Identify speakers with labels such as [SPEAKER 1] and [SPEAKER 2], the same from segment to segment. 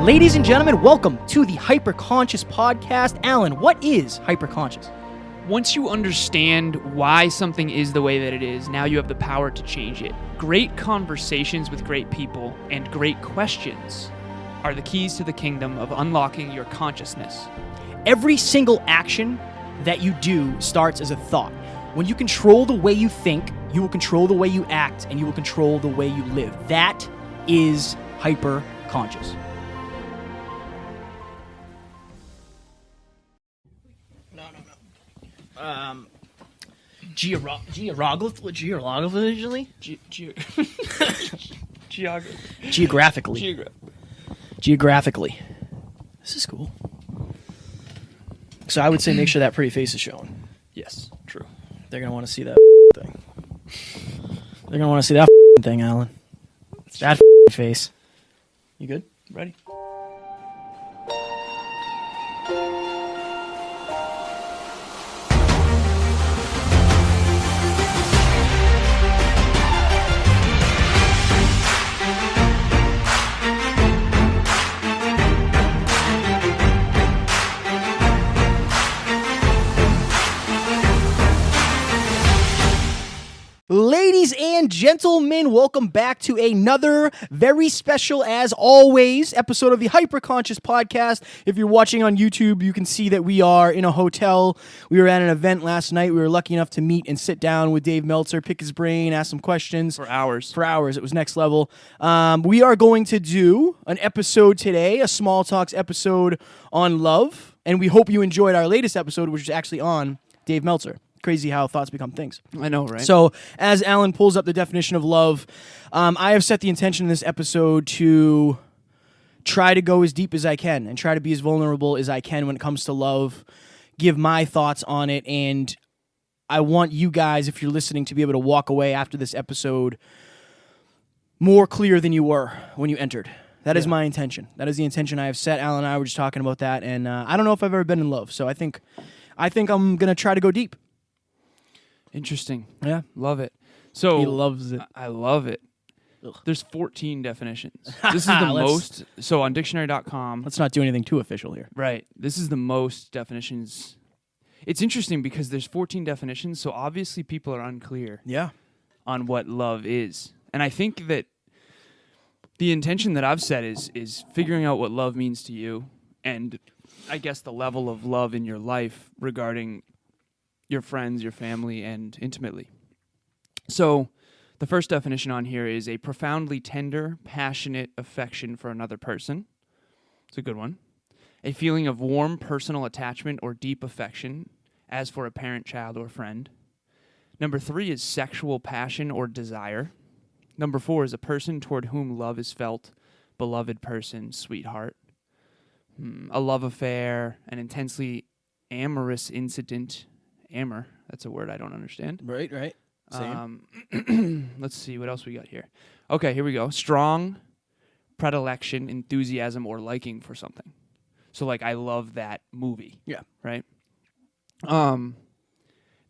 [SPEAKER 1] Ladies and gentlemen, welcome to the Hyperconscious Podcast. Alan, what is hyperconscious?
[SPEAKER 2] Once you understand why something is the way that it is, now you have the power to change it. Great conversations with great people and great questions are the keys to the kingdom of unlocking your consciousness.
[SPEAKER 1] Every single action that you do starts as a thought. When you control the way you think, you will control the way you act, and you will control the way you live. That is hyperconscious. Geographically? Geographically. This is cool. So I would say make sure that pretty face is showing.
[SPEAKER 2] Yes, true.
[SPEAKER 1] They're going to want to see that thing. They're going to want to see that thing, Alan. That face. You good? Ready? Ladies and gentlemen, welcome back to another very special, as always, episode of the Hyperconscious Podcast. If you're watching on YouTube, you can see that we are in a hotel. We were at an event last night. We were lucky enough to meet and sit down with Dave Meltzer, pick his brain, ask some questions.
[SPEAKER 2] For hours.
[SPEAKER 1] It was next level. We are going to do an episode today, a Small Talks episode on love. And we hope you enjoyed our latest episode, which is actually on Dave Meltzer. Crazy how thoughts become things.
[SPEAKER 2] I know, right?
[SPEAKER 1] So, as Alan pulls up the definition of love, I have set the intention in this episode to try to go as deep as I can and try to be as vulnerable as I can when it comes to love, give my thoughts on it, and I want you guys, if you're listening, to be able to walk away after this episode more clear than you were when you entered. That is my intention. That is the intention I have set. Alan and I were just talking about that, and I don't know if I've ever been in love, so I think I'm going to try to go deep.
[SPEAKER 2] Interesting.
[SPEAKER 1] Yeah.
[SPEAKER 2] Love it. So
[SPEAKER 1] He loves it.
[SPEAKER 2] I love it.
[SPEAKER 1] Ugh.
[SPEAKER 2] There's 14 definitions. This is the most. So on dictionary.com.
[SPEAKER 1] Let's not do anything too official here.
[SPEAKER 2] Right. This is the most definitions. It's interesting because there's 14 definitions, so obviously people are unclear on what love is. And I think that the intention that I've set is figuring out what love means to you, and I guess the level of love in your life regarding your friends, your family, and intimately. So the first definition on here is a profoundly tender, passionate affection for another person. It's a good one. A feeling of warm personal attachment or deep affection, as for a parent, child, or friend. Number 3 is sexual passion or desire. Number 4 is a person toward whom love is felt, beloved person, sweetheart. A love affair, an intensely amorous incident. Amor, that's a word I don't understand.
[SPEAKER 1] Right. Same.
[SPEAKER 2] Let's see, what else we got here? Okay, here we go. Strong predilection, enthusiasm, or liking for something. So, like, I love that movie.
[SPEAKER 1] Yeah.
[SPEAKER 2] Right? The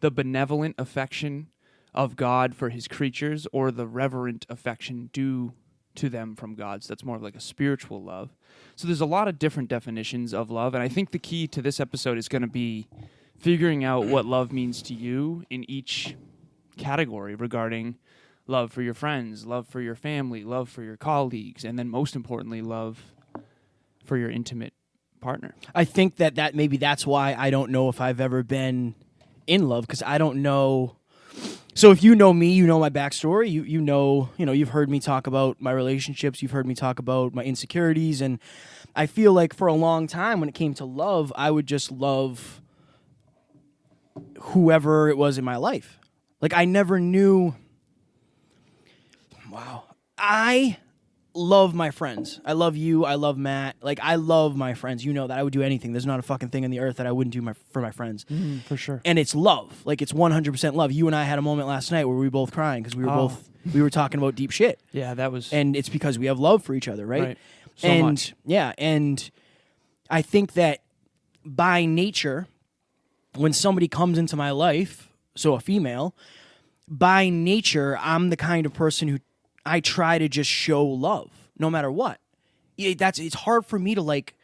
[SPEAKER 2] benevolent affection of God for his creatures, or the reverent affection due to them from God. So that's more of like a spiritual love. So there's a lot of different definitions of love, and I think the key to this episode is going to be figuring out what love means to you in each category regarding love for your friends, love for your family, love for your colleagues, and then most importantly, love for your intimate partner.
[SPEAKER 1] I think that maybe that's why I don't know if I've ever been in love, because I don't know. So if you know me, you know my backstory. You know, you've heard me talk about my relationships. You've heard me talk about my insecurities, and I feel like for a long time when it came to love, I would just love whoever it was in my life. Like, I never knew. Wow. I love my friends. I love you. I love Matt. Like, I love my friends. You know that I would do anything. There's not a fucking thing on the earth that I wouldn't do for my friends.
[SPEAKER 2] For sure.
[SPEAKER 1] And it's love. Like, it's 100% love. You and I had a moment last night where we were both crying because we were talking about deep shit.
[SPEAKER 2] Yeah, that was.
[SPEAKER 1] And it's because we have love for each other, right?
[SPEAKER 2] So much.
[SPEAKER 1] Yeah, and I think that by nature, when somebody comes into my life, so a female, by nature, I'm the kind of person who I try to just show love, no matter what. it's hard for me to like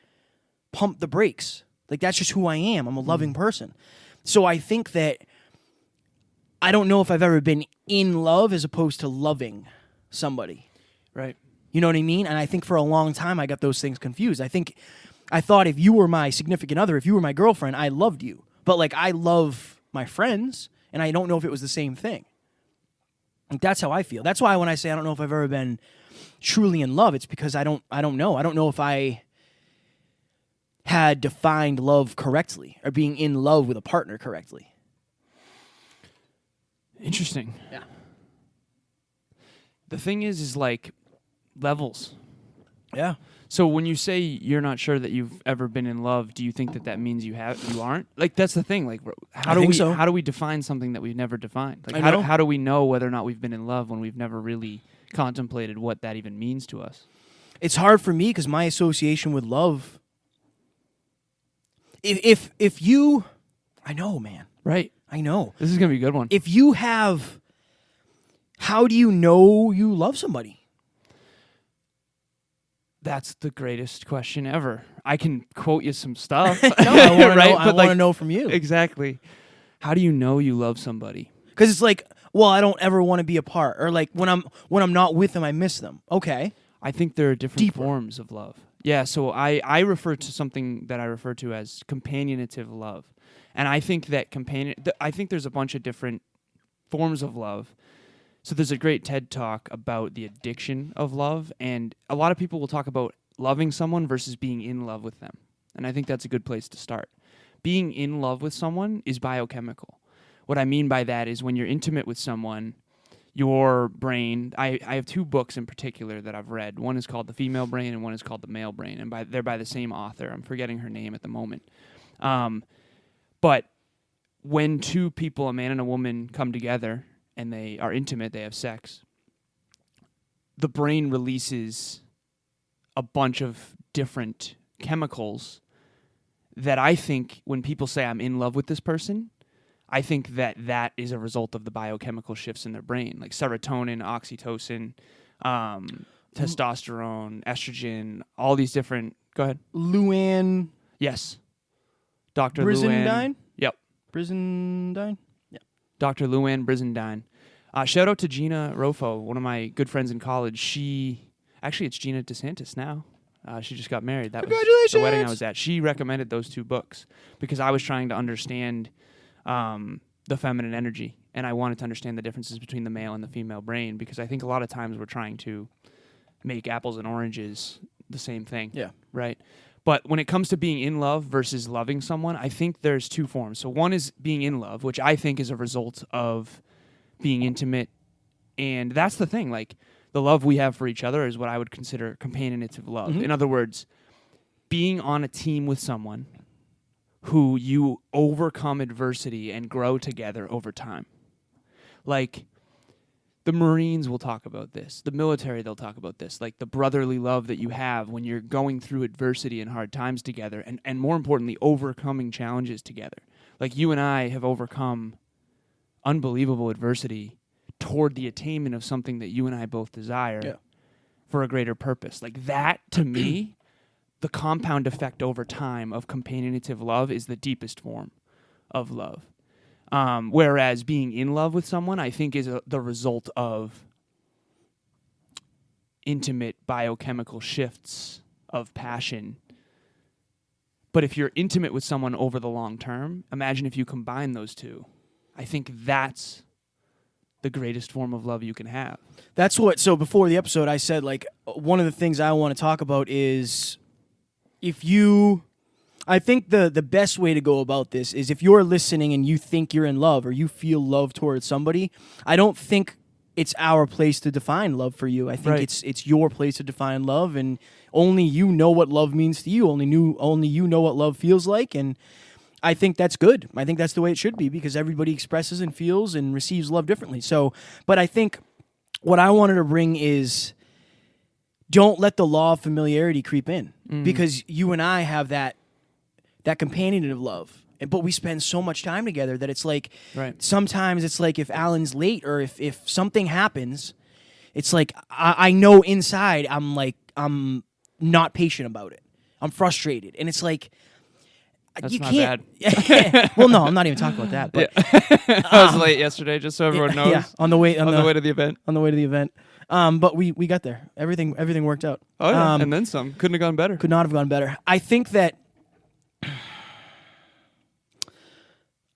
[SPEAKER 1] pump the brakes. Like that's just who I am. I'm a loving person. So I think that I don't know if I've ever been in love as opposed to loving somebody.
[SPEAKER 2] Right.
[SPEAKER 1] You know what I mean? And I think for a long time I got those things confused. I thought if you were my significant other, if you were my girlfriend, I loved you. But like I love my friends, and I don't know if it was the same thing. Like that's how I feel. That's why when I say I don't know if I've ever been truly in love, it's because I don't know. I don't know if I had defined love correctly or being in love with a partner correctly.
[SPEAKER 2] Interesting.
[SPEAKER 1] Yeah.
[SPEAKER 2] The thing is like levels.
[SPEAKER 1] Yeah.
[SPEAKER 2] So when you say you're not sure that you've ever been in love, do you think that means you aren't? Like that's the thing. Like how do we define something that we've never defined? Like how do we know whether or not we've been in love when we've never really contemplated what that even means to us?
[SPEAKER 1] It's hard for me because my association with love. If you, I know, man.
[SPEAKER 2] Right.
[SPEAKER 1] I know.
[SPEAKER 2] This is gonna be a good one.
[SPEAKER 1] If you have, how do you know you love somebody?
[SPEAKER 2] That's the greatest question ever. I can quote you some stuff.
[SPEAKER 1] No, I want right? I want to know from you.
[SPEAKER 2] Exactly. How do you know you love somebody?
[SPEAKER 1] Because it's like, well, I don't ever want to be apart, or like when I'm not with them, I miss them. Okay.
[SPEAKER 2] I think there are different forms of love. Yeah. So I refer to something that I refer to as companionative love, and I think that I think there's a bunch of different forms of love. So there's a great TED Talk about the addiction of love, and a lot of people will talk about loving someone versus being in love with them. And I think that's a good place to start. Being in love with someone is biochemical. What I mean by that is when you're intimate with someone, your brain, I have two books in particular that I've read. One is called The Female Brain and one is called The Male Brain, and they're by the same author. I'm forgetting her name at the moment. But when two people, a man and a woman, come together and they are intimate, they have sex, the brain releases a bunch of different chemicals that I think when people say I'm in love with this person, I think that is a result of the biochemical shifts in their brain, like serotonin, oxytocin, testosterone, estrogen, all these different... Go ahead.
[SPEAKER 1] Luann...
[SPEAKER 2] Yes. Dr.
[SPEAKER 1] Brizendine?
[SPEAKER 2] Luann. Yep.
[SPEAKER 1] Brizendine? Yeah.
[SPEAKER 2] Dr. Luann Brizendine. Shout out to Gina Rofo, one of my good friends in college. Actually, it's Gina DeSantis now. She just got married. That was the wedding I was at. She recommended those two books because I was trying to understand the feminine energy, and I wanted to understand the differences between the male and the female brain, because I think a lot of times we're trying to make apples and oranges the same thing.
[SPEAKER 1] Yeah.
[SPEAKER 2] Right? But when it comes to being in love versus loving someone, I think there's two forms. So one is being in love, which I think is a result of being intimate. And that's the thing. Like, the love we have for each other is what I would consider companionative love. Mm-hmm. In other words, being on a team with someone who you overcome adversity and grow together over time. Like, the Marines will talk about this. The military, they'll talk about this. Like, the brotherly love that you have when you're going through adversity and hard times together, and more importantly, overcoming challenges together. Like, you and I have overcome unbelievable adversity toward the attainment of something that you and I both desire for a greater purpose. Like, that, to me, the compound effect over time of companionative love is the deepest form of love. Whereas being in love with someone, I think, is the result of intimate biochemical shifts of passion. But if you're intimate with someone over the long term, imagine if you combine those two. I think that's the greatest form of love you can have.
[SPEAKER 1] So before the episode, I said, like, one of the things I want to talk about is I think the best way to go about this is if you're listening and you think you're in love or you feel love towards somebody, I don't think it's our place to define love for you. I think it's your place to define love, and only you know what love means to you. Only you know what love feels like, and I think that's good. I think that's the way it should be, because everybody expresses and feels and receives love differently. So, but I think what I wanted to bring is, don't let the law of familiarity creep in, because you and I have that companionative love, but we spend so much time together that it's like, sometimes it's like if Alan's late or if something happens, it's like I know inside I'm not patient about it. I'm frustrated. And it's like,
[SPEAKER 2] That's
[SPEAKER 1] you
[SPEAKER 2] my
[SPEAKER 1] can't.
[SPEAKER 2] bad.
[SPEAKER 1] Well, no, I'm not even talking about that. But
[SPEAKER 2] I was late yesterday, just so everyone knows.
[SPEAKER 1] Yeah, on the way
[SPEAKER 2] to the event.
[SPEAKER 1] On the way to the event. But we got there. Everything worked out.
[SPEAKER 2] Oh yeah, and then some. Couldn't have gone better.
[SPEAKER 1] Could not have gone better. I think that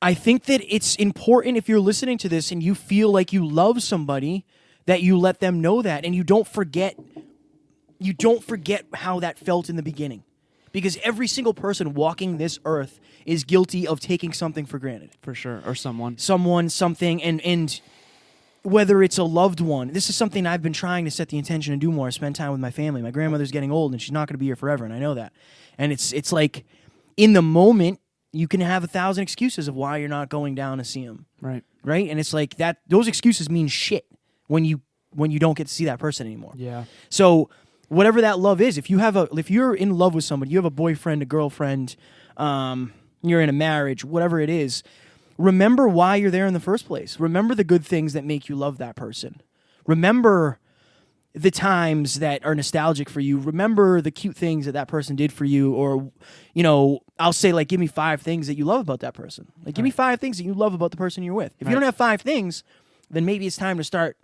[SPEAKER 1] it's important, if you're listening to this and you feel like you love somebody, that you let them know that, and you don't forget how that felt in the beginning. Because every single person walking this earth is guilty of taking something for granted.
[SPEAKER 2] For sure. Or someone.
[SPEAKER 1] Someone, something, and whether it's a loved one. This is something I've been trying to set the intention to do more, spend time with my family. My grandmother's getting old, and she's not going to be here forever, and I know that. And it's like, in the moment, you can have 1,000 excuses of why you're not going down to see him.
[SPEAKER 2] Right.
[SPEAKER 1] Right? And it's like that. Those excuses mean shit when you don't get to see that person anymore.
[SPEAKER 2] Yeah.
[SPEAKER 1] So whatever that love is, if you're in love with somebody, you have a boyfriend, a girlfriend, you're in a marriage, whatever it is, remember why you're there in the first place. Remember the good things that make you love that person. Remember the times that are nostalgic for you. Remember the cute things that person did for you. Or, I'll say, like, give me 5 things that you love about that person. Like, give me 5 things that you love about the person you're with. If you don't have 5 things, then maybe it's time to start,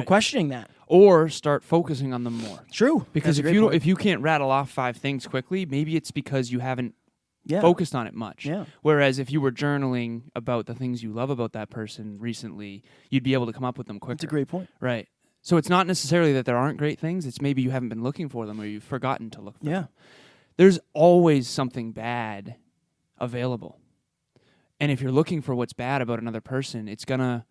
[SPEAKER 1] questioning that.
[SPEAKER 2] Or start focusing on them more.
[SPEAKER 1] True.
[SPEAKER 2] Because if you can't rattle off 5 things quickly, maybe it's because you haven't focused on it much.
[SPEAKER 1] Yeah.
[SPEAKER 2] Whereas if you were journaling about the things you love about that person recently, you'd be able to come up with them quicker.
[SPEAKER 1] That's a great point.
[SPEAKER 2] Right. So it's not necessarily that there aren't great things. It's maybe you haven't been looking for them, or you've forgotten to look for them. There's always something bad available. And if you're looking for what's bad about another person, it's going to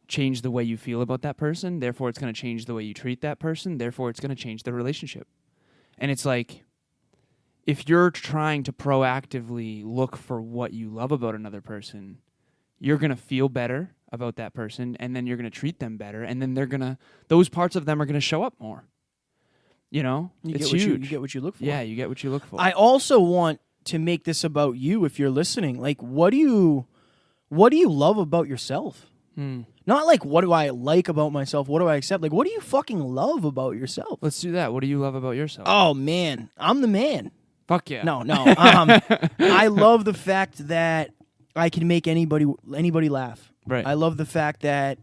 [SPEAKER 2] change the way you feel about that person. Therefore, it's going to change the way you treat that person. Therefore, it's going to change the relationship. And it's like, if you're trying to proactively look for what you love about another person, you're going to feel better about that person, and then you're going to treat them better, and then those parts of them are going to show up more. It's huge.
[SPEAKER 1] You get what you look for.
[SPEAKER 2] Yeah, you get what you look for.
[SPEAKER 1] I also want to make this about you, if you're listening. Like, what do you love about yourself? Not like, what do I like about myself? What do I accept? Like, what do you fucking love about yourself?
[SPEAKER 2] Let's do that. What do you love about yourself?
[SPEAKER 1] Oh, man. I'm the man.
[SPEAKER 2] Fuck yeah.
[SPEAKER 1] No. I love the fact that I can make anybody laugh.
[SPEAKER 2] Right.
[SPEAKER 1] I love the fact that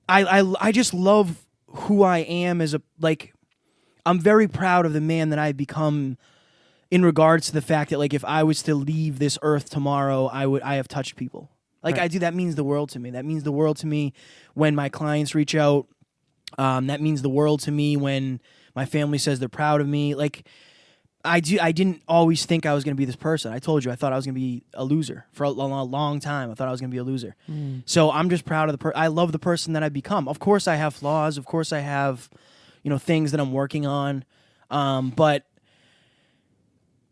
[SPEAKER 1] I just love who I am I'm very proud of the man that I've become, in regards to the fact that, like, if I was to leave this earth tomorrow, I have touched people. Like, right. That means the world to me. That means the world to me when my clients reach out. That means the world to me when my family says they're proud of me. Like, I didn't always think I was going to be this person. I told you, I thought I was going to be a loser for a long time. I thought I was going to be a loser. So I'm just proud of I love the person that I've become. Of course I have flaws. Of course I have, things that I'm working on. But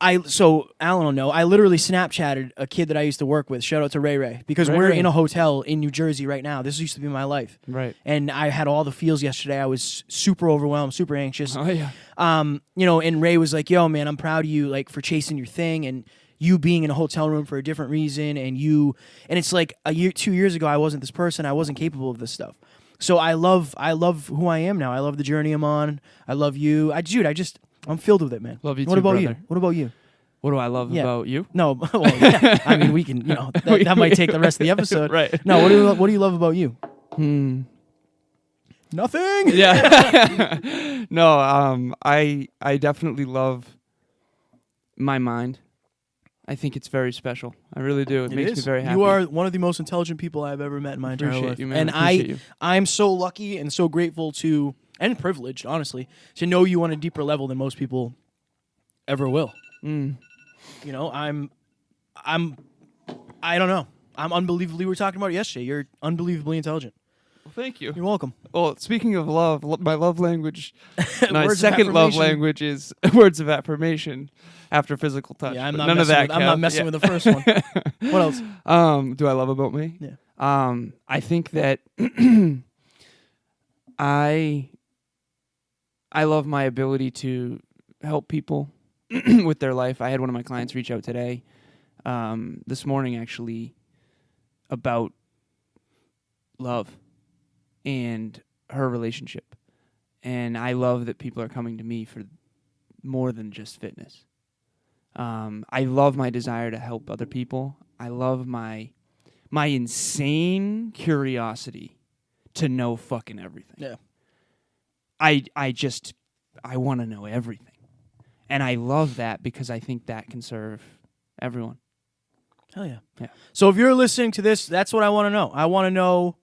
[SPEAKER 1] Alan will know, I literally Snapchatted a kid that I used to work with. Shout out to Ray, because we're in a hotel in New Jersey right now. This used to be my life.
[SPEAKER 2] Right.
[SPEAKER 1] And I had all the feels yesterday. I was super overwhelmed, super anxious.
[SPEAKER 2] Oh, yeah.
[SPEAKER 1] And Ray was like, yo, man, I'm proud of you, like, for chasing your thing, and you being in a hotel room for a different reason, and it's like 2 years ago, I wasn't this person. I wasn't capable of this stuff. So I love who I am now. I love the journey I'm on. I love you. I'm filled with it, man.
[SPEAKER 2] Love you
[SPEAKER 1] what
[SPEAKER 2] too,
[SPEAKER 1] about
[SPEAKER 2] brother.
[SPEAKER 1] you? What about you?
[SPEAKER 2] What do I love about you?
[SPEAKER 1] No, well, yeah. I mean, we can, that might take the rest of the episode.
[SPEAKER 2] Right.
[SPEAKER 1] No, what do you love about you? Nothing.
[SPEAKER 2] Yeah. No, I definitely love my mind. I think it's very special. I really do. It makes me very happy.
[SPEAKER 1] You are one of the most intelligent people I've ever met in my entire life.
[SPEAKER 2] You, man.
[SPEAKER 1] And I'm so lucky and so grateful and privileged, honestly, to know you on a deeper level than most people ever will. I don't know. I'm unbelievably, we were talking about it yesterday. You're unbelievably intelligent.
[SPEAKER 2] Well, thank you.
[SPEAKER 1] You're welcome.
[SPEAKER 2] Well, speaking of love, my love language, my
[SPEAKER 1] Words
[SPEAKER 2] second love language is words of affirmation after physical touch.
[SPEAKER 1] Yeah, I'm
[SPEAKER 2] not
[SPEAKER 1] messing with the first one. What else?
[SPEAKER 2] Do I love about me?
[SPEAKER 1] Yeah.
[SPEAKER 2] I think that I love my ability to help people with their life. I had one of my clients reach out today, this morning actually, about love and her relationship. And I love that people are coming to me for more than just fitness. I love my desire to help other people. I love my insane curiosity to know fucking everything.
[SPEAKER 1] Yeah.
[SPEAKER 2] I want to know everything. And I love that because I think that can serve everyone.
[SPEAKER 1] Hell yeah.
[SPEAKER 2] Yeah.
[SPEAKER 1] So if you're listening to this, that's what I want to know. I want to know,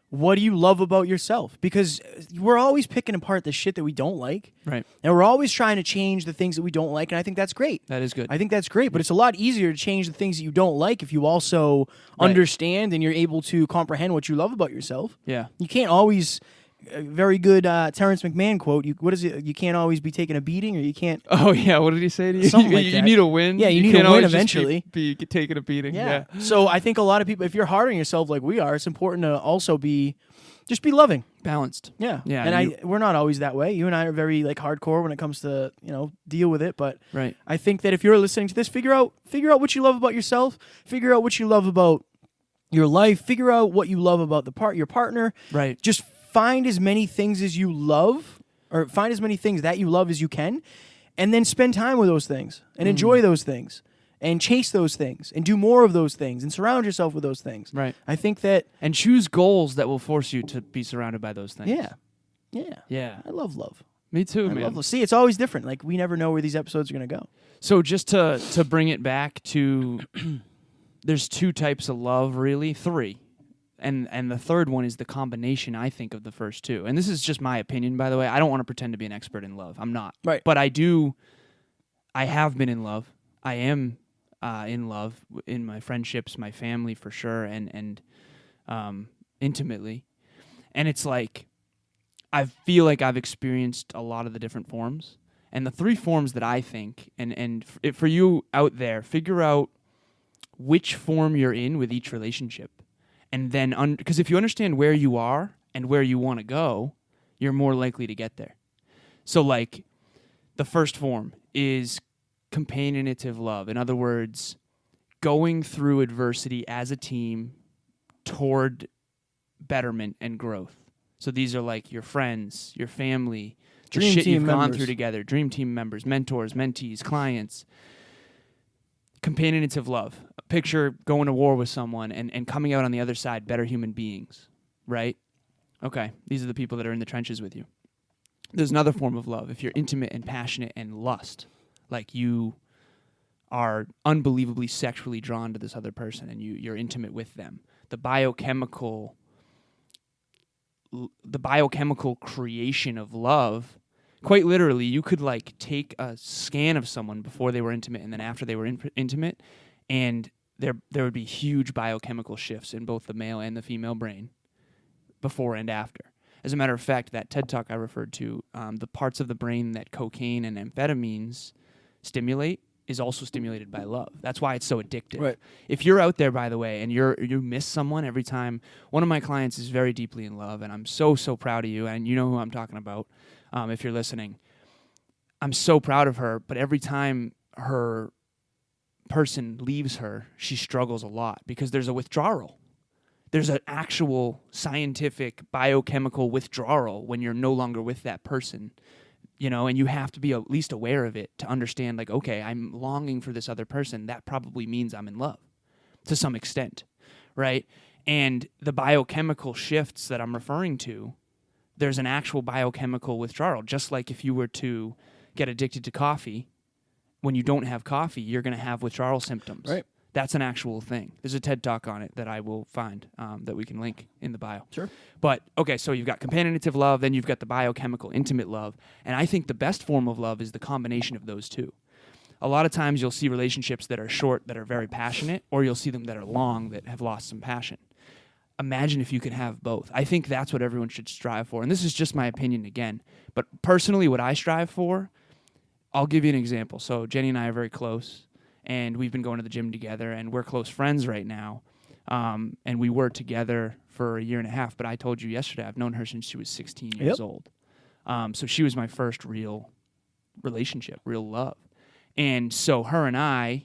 [SPEAKER 1] what do you love about yourself? Because we're always picking apart the shit that we don't like.
[SPEAKER 2] Right.
[SPEAKER 1] And we're always trying to change the things that we don't like. And I think that's great.
[SPEAKER 2] That is good.
[SPEAKER 1] I think that's great. But it's a lot easier to change the things that you don't like if you also understand and you're able to comprehend what you love about yourself.
[SPEAKER 2] Yeah.
[SPEAKER 1] You can't always... A very good Terrence McMahon quote. What is it? You can't always be taking a beating, or you can't...
[SPEAKER 2] Oh, yeah. What did he say to you?
[SPEAKER 1] Something like
[SPEAKER 2] you
[SPEAKER 1] that.
[SPEAKER 2] need a win.
[SPEAKER 1] Yeah, you need
[SPEAKER 2] can't
[SPEAKER 1] a win
[SPEAKER 2] always just
[SPEAKER 1] eventually.
[SPEAKER 2] Be taking a beating. Yeah.
[SPEAKER 1] So I think a lot of people, if you're hard on yourself like we are, it's important to also be loving.
[SPEAKER 2] Balanced.
[SPEAKER 1] Yeah.
[SPEAKER 2] Yeah.
[SPEAKER 1] And we're not always that way. You and I are very hardcore when it comes to, deal with it. But
[SPEAKER 2] right.
[SPEAKER 1] I think that if you're listening to this, figure out what you love about yourself. Figure out what you love about your life. Figure out what you love about your partner.
[SPEAKER 2] Right.
[SPEAKER 1] Just find as many things as you love, or find as many things that you love as you can, and then spend time with those things and enjoy those things and chase those things and do more of those things and surround yourself with those things.
[SPEAKER 2] Right.
[SPEAKER 1] I think that...
[SPEAKER 2] And choose goals that will force you to be surrounded by those things.
[SPEAKER 1] Yeah. Yeah.
[SPEAKER 2] Yeah.
[SPEAKER 1] I love love.
[SPEAKER 2] Me too,
[SPEAKER 1] I
[SPEAKER 2] man.
[SPEAKER 1] love love. See, it's always different. Like, we never know where these episodes are going to go.
[SPEAKER 2] So just to bring it back to... there's two types of love, really. Three. And the third one is the combination, I think, of the first two. And this is just my opinion, by the way. I don't want to pretend to be an expert in love. I'm not.
[SPEAKER 1] Right.
[SPEAKER 2] But I have been in love. I am in love in my friendships, my family for sure, and intimately. And it's like, I feel like I've experienced a lot of the different forms. And the three forms that I think, and for you out there, figure out which form you're in with each relationship. And then, because if you understand where you are and where you want to go, you're more likely to get there. So, like, the first form is companionative love. In other words, going through adversity as a team toward betterment and growth. So these are like your friends, your family, the shit you've gone through together, dream team members, mentors, mentees, clients. Companionative love. Picture going to war with someone and coming out on the other side better human beings, right? Okay, these are the people that are in the trenches with you. There's another form of love. If you're intimate and passionate and lust, like you are unbelievably sexually drawn to this other person and you're intimate with them. The biochemical creation of love, quite literally, you could like take a scan of someone before they were intimate and then after they were intimate, and there would be huge biochemical shifts in both the male and the female brain before and after. As a matter of fact, that TED Talk I referred to, the parts of the brain that cocaine and amphetamines stimulate is also stimulated by love. That's why it's so addictive.
[SPEAKER 1] Right.
[SPEAKER 2] If you're out there, by the way, and you miss someone every time, one of my clients is very deeply in love, and I'm so proud of you, and you know who I'm talking about if you're listening. I'm so proud of her, but every time her person leaves her, she struggles a lot because there's a withdrawal. There's an actual scientific biochemical withdrawal when you're no longer with that person, and you have to be at least aware of it to understand, like, okay, I'm longing for this other person. That probably means I'm in love to some extent, right? And the biochemical shifts that I'm referring to, there's an actual biochemical withdrawal. Just like if you were to get addicted to coffee, when you don't have coffee, you're going to have withdrawal symptoms.
[SPEAKER 1] Right.
[SPEAKER 2] That's an actual thing. There's a TED Talk on it that I will find that we can link in the bio.
[SPEAKER 1] Sure.
[SPEAKER 2] But, okay, so you've got companionative love, then you've got the biochemical intimate love, and I think the best form of love is the combination of those two. A lot of times you'll see relationships that are short that are very passionate, or you'll see them that are long that have lost some passion. Imagine if you could have both. I think that's what everyone should strive for, and this is just my opinion again. But personally, what I strive for, I'll give you an example. So Jenny and I are very close, and we've been going to the gym together, and we're close friends right now. And we were together for a year and a half, but I told you yesterday, I've known her since she was 16 years old. So she was my first real relationship, real love. And so her and I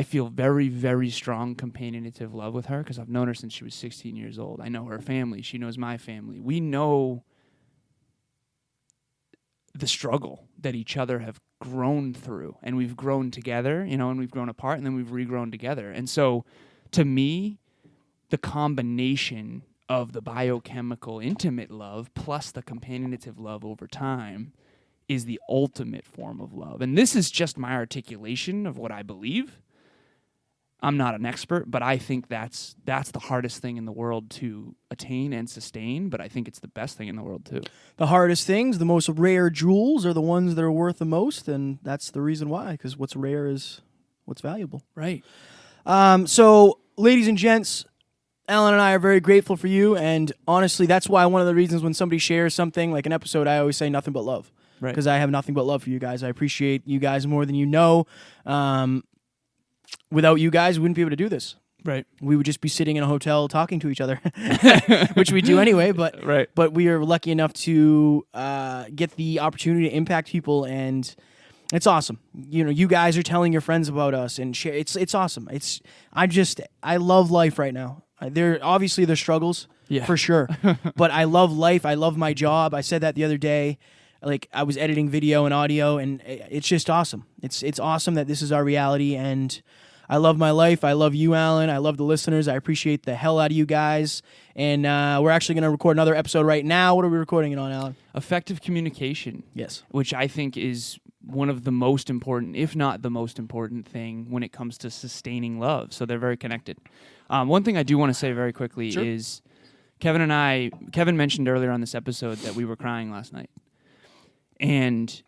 [SPEAKER 2] feel very, very strong companionative love with her because I've known her since she was 16 years old. I know her family. She knows my family. We know the struggle that each other have grown through, and we've grown together, and we've grown apart, and then we've regrown together. And so to me, the combination of the biochemical intimate love plus the companionative love over time is the ultimate form of love. And this is just my articulation of what I believe. I'm not an expert, but I think that's the hardest thing in the world to attain and sustain, but I think it's the best thing in the world too.
[SPEAKER 1] The hardest things, the most rare jewels are the ones that are worth the most, and that's the reason why, because what's rare is what's valuable.
[SPEAKER 2] Right.
[SPEAKER 1] So, ladies and gents, Alan and I are very grateful for you, and honestly, that's why one of the reasons when somebody shares something like an episode, I always say nothing but love.
[SPEAKER 2] Right.
[SPEAKER 1] Because I have nothing but love for you guys. I appreciate you guys more than you know. Without you guys, we wouldn't be able to do this.
[SPEAKER 2] Right.
[SPEAKER 1] We would just be sitting in a hotel talking to each other, which we do anyway. But
[SPEAKER 2] right.
[SPEAKER 1] But we are lucky enough to get the opportunity to impact people, and it's awesome. You guys are telling your friends about us, and share. It's awesome. I love life right now. Obviously there's struggles, for sure, but I love life. I love my job. I said that the other day. Like, I was editing video and audio, and it's just awesome. It's awesome that this is our reality, and I love my life. I love you, Alan. I love the listeners. I appreciate the hell out of you guys, and we're actually going to record another episode right now. What are we recording it on, Alan?
[SPEAKER 2] Effective communication.
[SPEAKER 1] Yes.
[SPEAKER 2] Which I think is one of the most important, if not the most important thing when it comes to sustaining love. So they're very connected. One thing I do want to say very quickly is Kevin mentioned earlier on this episode that we were crying last night. And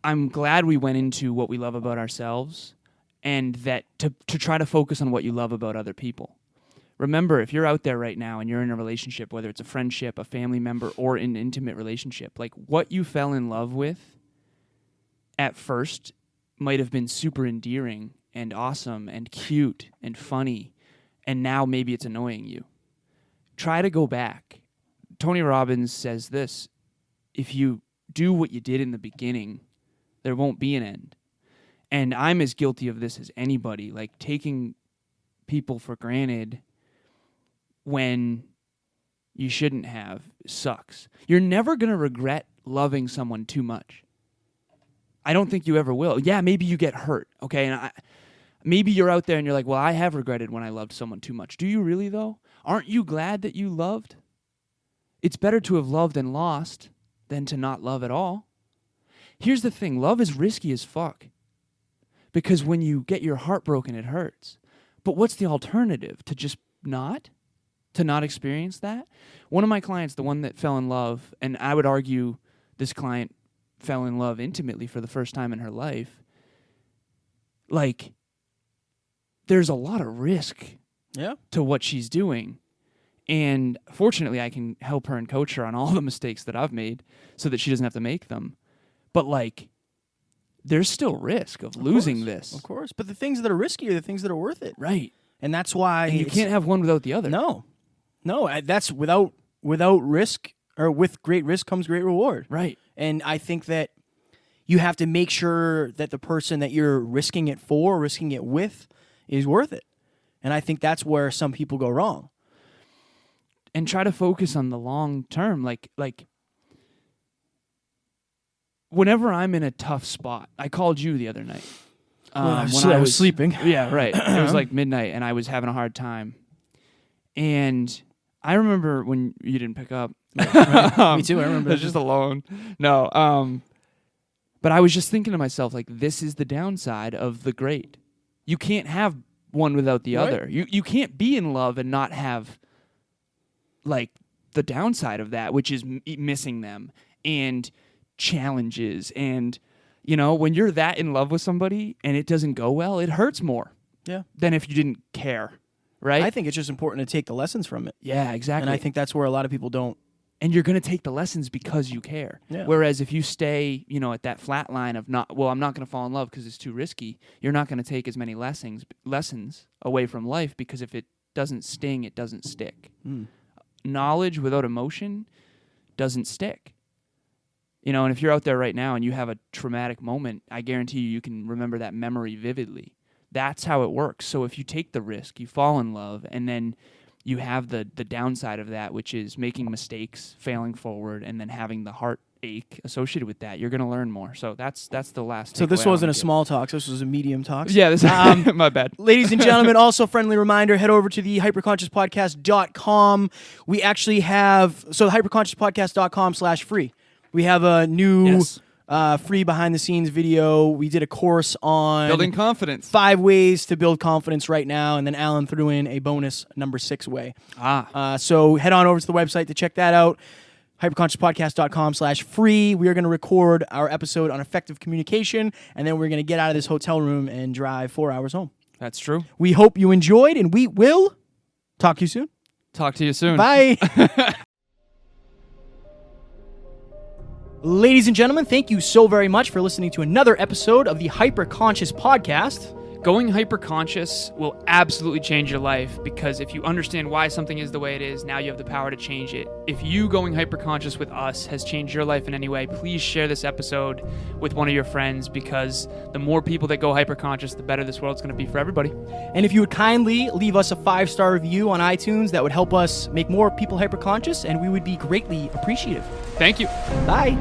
[SPEAKER 2] I'm glad we went into what we love about ourselves, and that to try to focus on what you love about other people. Remember, if you're out there right now and you're in a relationship, whether it's a friendship, a family member, or an intimate relationship, like, what you fell in love with at first might have been super endearing and awesome and cute and funny, and now maybe it's annoying you. Try to go back. Tony Robbins says this: if you do what you did in the beginning, there won't be an end. And I'm as guilty of this as anybody, like taking people for granted when you shouldn't have sucks. You're never going to regret loving someone too much. I don't think you ever will. Yeah, maybe you get hurt, okay? And maybe you're out there and you're like, well, I have regretted when I loved someone too much. Do you really, though? Aren't you glad that you loved? It's better to have loved and lost than to not love at all. Here's the thing. Love is risky as fuck. Because when you get your heart broken, it hurts. But what's the alternative? To just not? To not experience that? One of my clients, the one that fell in love, and I would argue this client fell in love intimately for the first time in her life, like, there's a lot of risk to what she's doing. And fortunately, I can help her and coach her on all the mistakes that I've made so that she doesn't have to make them. But, like, there's still risk of losing this.
[SPEAKER 1] Of course. But the things that are risky are the things that are worth it.
[SPEAKER 2] Right.
[SPEAKER 1] And that's why...
[SPEAKER 2] And you can't have one without the other.
[SPEAKER 1] No. That's without risk, or with great risk comes great reward.
[SPEAKER 2] Right.
[SPEAKER 1] And I think that you have to make sure that the person that you're risking it for, risking it with, is worth it. And I think that's where some people go wrong.
[SPEAKER 2] And try to focus on the long term. Like whenever I'm in a tough spot, I called you the other night.
[SPEAKER 1] When I was sleeping.
[SPEAKER 2] Yeah, right. It was like midnight, and I was having a hard time. And I remember when you didn't pick up.
[SPEAKER 1] Right. Me too, I remember.
[SPEAKER 2] I was just alone. No. But I was just thinking to myself, like, this is the downside of the great. You can't have one without the other. You can't be in love and not have, like, the downside of that, which is missing them and challenges. And, you know, when you're that in love with somebody and it doesn't go well, it hurts more than if you didn't care, right?
[SPEAKER 1] I think it's just important to take the lessons from it.
[SPEAKER 2] Yeah, exactly.
[SPEAKER 1] And I think that's where a lot of people don't.
[SPEAKER 2] And you're going to take the lessons because you care.
[SPEAKER 1] Yeah.
[SPEAKER 2] Whereas if you stay, you know, at that flat line of I'm not going to fall in love because it's too risky, you're not going to take as many lessons away from life, because if it doesn't sting, it doesn't stick. Knowledge without emotion doesn't stick. You know, and if you're out there right now and you have a traumatic moment, I guarantee you can remember that memory vividly. That's how it works. So if you take the risk, you fall in love, and then you have the downside of that, which is making mistakes, failing forward, and then having the heart ache associated with that. You're going to learn more. So that's the last.
[SPEAKER 1] So this wasn't a small talk. This was a medium talk.
[SPEAKER 2] Yeah, this my bad.
[SPEAKER 1] Ladies and gentlemen, also friendly reminder, head over to the hyperconsciouspodcast.com. We actually have, so the hyperconsciouspodcast.com/free. We have a new free behind-the-scenes video. We did a course on
[SPEAKER 2] building confidence. 5
[SPEAKER 1] ways to build confidence right now, and then Alan threw in a bonus number 6 way. So head on over to the website to check that out. hyperconsciouspodcast.com/free. We are going to record our episode on effective communication, and then we're going to get out of this hotel room and drive 4 hours home.
[SPEAKER 2] That's true.
[SPEAKER 1] We hope you enjoyed, and we will talk to you soon.
[SPEAKER 2] Talk to you soon.
[SPEAKER 1] Bye. Ladies and gentlemen, thank you so very much for listening to another episode of the Hyperconscious Podcast.
[SPEAKER 2] Going hyperconscious will absolutely change your life, because if you understand why something is the way it is, now you have the power to change it. If you going hyperconscious with us has changed your life in any way, please share this episode with one of your friends, because the more people that go hyperconscious, the better this world's going to be for everybody.
[SPEAKER 1] And if you would kindly leave us a 5-star review on iTunes, that would help us make more people hyperconscious, and we would be greatly appreciative.
[SPEAKER 2] Thank you.
[SPEAKER 1] Bye.